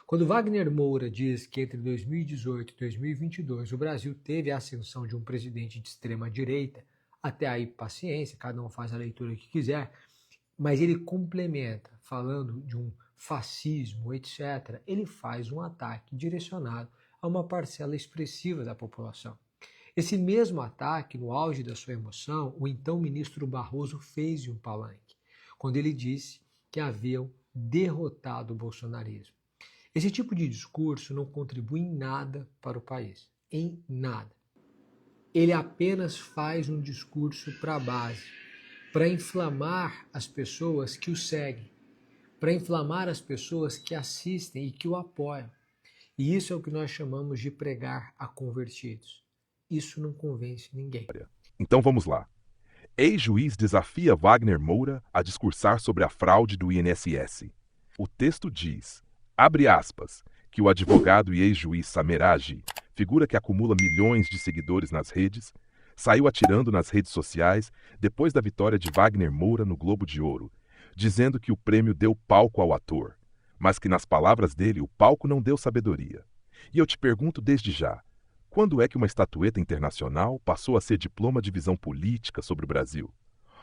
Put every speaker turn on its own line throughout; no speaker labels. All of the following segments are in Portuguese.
Quando Wagner Moura diz que entre 2018 e 2022 o Brasil teve a ascensão de um presidente de extrema-direita, até aí paciência, cada um faz a leitura que quiser, mas ele complementa, falando de um fascismo, etc., ele faz um ataque direcionado a uma parcela expressiva da população. Esse mesmo ataque, no auge da sua emoção, o então ministro Barroso fez em um palanque, quando ele disse que haviam derrotado o bolsonarismo. Esse tipo de discurso não contribui em nada para o país, em nada. Ele apenas faz um discurso para a base, para inflamar as pessoas que o seguem, para inflamar as pessoas que assistem e que o apoiam. E isso é o que nós chamamos de pregar a convertidos. Isso não convence ninguém.
Então vamos lá. Ex-juiz desafia Wagner Moura a discursar sobre a fraude do INSS. O texto diz, abre aspas, que o advogado e ex-juiz Samer Agi, figura que acumula milhões de seguidores nas redes, saiu atirando nas redes sociais depois da vitória de Wagner Moura no Globo de Ouro, dizendo que o prêmio deu palco ao ator, mas que nas palavras dele o palco não deu sabedoria. E eu te pergunto desde já, quando é que uma estatueta internacional passou a ser diploma de visão política sobre o Brasil?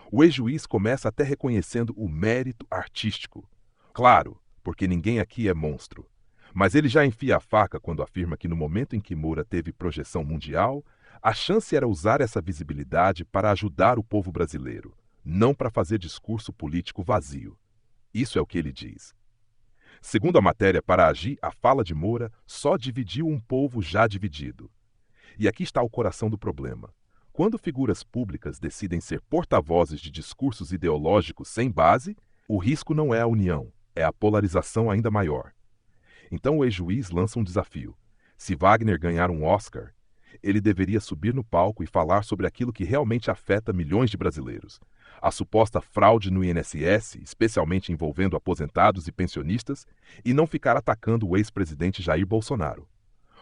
O ex-juiz começa até reconhecendo o mérito artístico. Claro, porque ninguém aqui é monstro. Mas ele já enfia a faca quando afirma que no momento em que Moura teve projeção mundial, a chance era usar essa visibilidade para ajudar o povo brasileiro, não para fazer discurso político vazio. Isso é o que ele diz. Segundo a matéria para Agi, a fala de Moura só dividiu um povo já dividido. E aqui está o coração do problema. Quando figuras públicas decidem ser porta-vozes de discursos ideológicos sem base, o risco não é a união, é a polarização ainda maior. Então o ex-juiz lança um desafio. Se Wagner ganhar um Oscar, ele deveria subir no palco e falar sobre aquilo que realmente afeta milhões de brasileiros. A suposta fraude no INSS, especialmente envolvendo aposentados e pensionistas, e não ficar atacando o ex-presidente Jair Bolsonaro.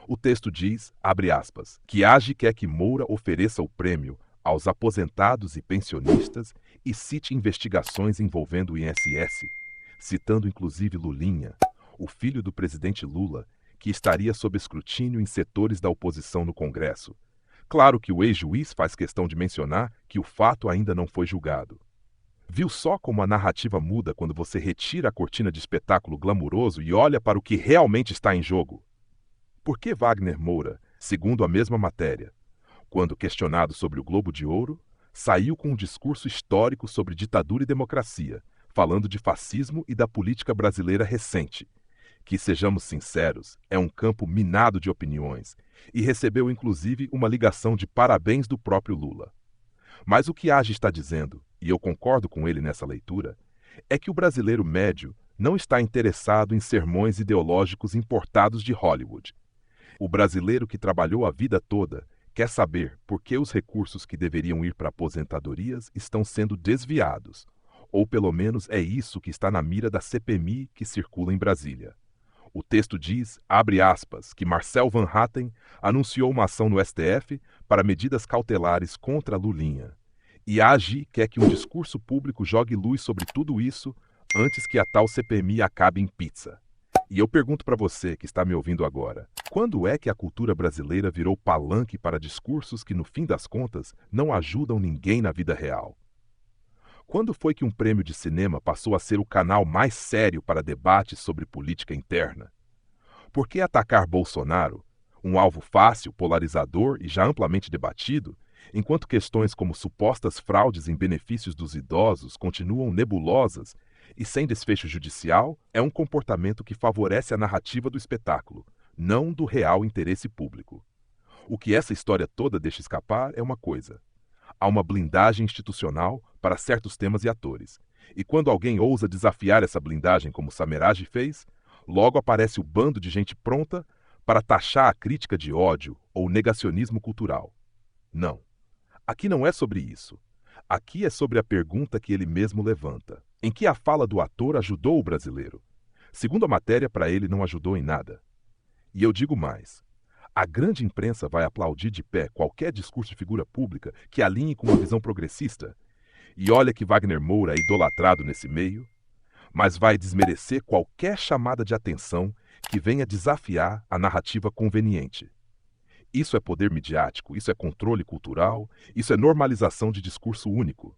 O texto diz, abre aspas, que Agi quer que Moura ofereça o prêmio aos aposentados e pensionistas e cite investigações envolvendo o INSS, citando inclusive Lulinha, o filho do presidente Lula, que estaria sob escrutínio em setores da oposição no Congresso. Claro que o ex-juiz faz questão de mencionar que o fato ainda não foi julgado. Viu só como a narrativa muda quando você retira a cortina de espetáculo glamuroso e olha para o que realmente está em jogo? Por que Wagner Moura, segundo a mesma matéria, quando questionado sobre o Globo de Ouro, saiu com um discurso histórico sobre ditadura e democracia, falando de fascismo e da política brasileira recente, que, sejamos sinceros, é um campo minado de opiniões, e recebeu inclusive uma ligação de parabéns do próprio Lula. Mas o que Agi está dizendo, e eu concordo com ele nessa leitura, é que o brasileiro médio não está interessado em sermões ideológicos importados de Hollywood. O brasileiro que trabalhou a vida toda quer saber por que os recursos que deveriam ir para aposentadorias estão sendo desviados, ou pelo menos é isso que está na mira da CPMI que circula em Brasília. O texto diz, abre aspas, que Marcel Van Hatten anunciou uma ação no STF para medidas cautelares contra Lulinha. E a Agi quer que um discurso público jogue luz sobre tudo isso antes que a tal CPMI acabe em pizza. E eu pergunto para você que está me ouvindo agora, quando é que a cultura brasileira virou palanque para discursos que, no fim das contas, não ajudam ninguém na vida real? Quando foi que um prêmio de cinema passou a ser o canal mais sério para debates sobre política interna? Por que atacar Bolsonaro, um alvo fácil, polarizador e já amplamente debatido, enquanto questões como supostas fraudes em benefícios dos idosos continuam nebulosas e sem desfecho judicial, é um comportamento que favorece a narrativa do espetáculo, não do real interesse público. O que essa história toda deixa escapar é uma coisa. Há uma blindagem institucional para certos temas e atores. E quando alguém ousa desafiar essa blindagem como Samer Agi fez, logo aparece o bando de gente pronta para taxar a crítica de ódio ou negacionismo cultural. Não. Aqui não é sobre isso. Aqui é sobre a pergunta que ele mesmo levanta. Em que a fala do ator ajudou o brasileiro? Segundo a matéria, para ele não ajudou em nada. E eu digo mais. A grande imprensa vai aplaudir de pé qualquer discurso de figura pública que alinhe com uma visão progressista. E olha que Wagner Moura é idolatrado nesse meio, mas vai desmerecer qualquer chamada de atenção que venha desafiar a narrativa conveniente. Isso é poder midiático, isso é controle cultural, isso é normalização de discurso único.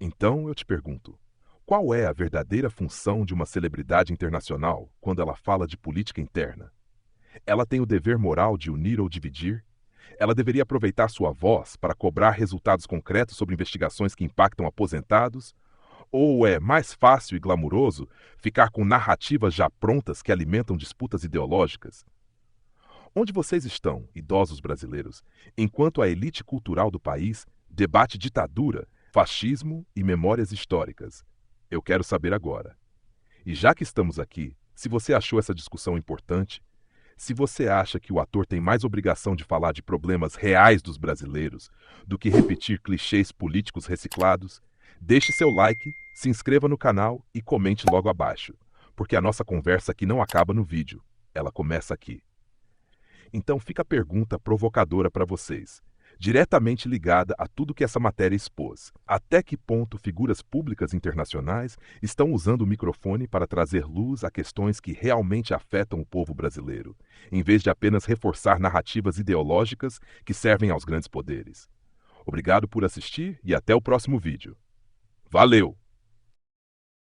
Então eu te pergunto, qual é a verdadeira função de uma celebridade internacional quando ela fala de política interna? Ela tem o dever moral de unir ou dividir? Ela deveria aproveitar sua voz para cobrar resultados concretos sobre investigações que impactam aposentados? Ou é mais fácil e glamuroso ficar com narrativas já prontas que alimentam disputas ideológicas? Onde vocês estão, idosos brasileiros, enquanto a elite cultural do país debate ditadura, fascismo e memórias históricas? Eu quero saber agora. E já que estamos aqui, se você achou essa discussão importante, se você acha que o ator tem mais obrigação de falar de problemas reais dos brasileiros do que repetir clichês políticos reciclados, deixe seu like, se inscreva no canal e comente logo abaixo, porque a nossa conversa aqui não acaba no vídeo, ela começa aqui. Então fica a pergunta provocadora para vocês, diretamente ligada a tudo que essa matéria expôs. Até que ponto figuras públicas internacionais estão usando o microfone para trazer luz a questões que realmente afetam o povo brasileiro, em vez de apenas reforçar narrativas ideológicas que servem aos grandes poderes? Obrigado por assistir e até o próximo vídeo. Valeu!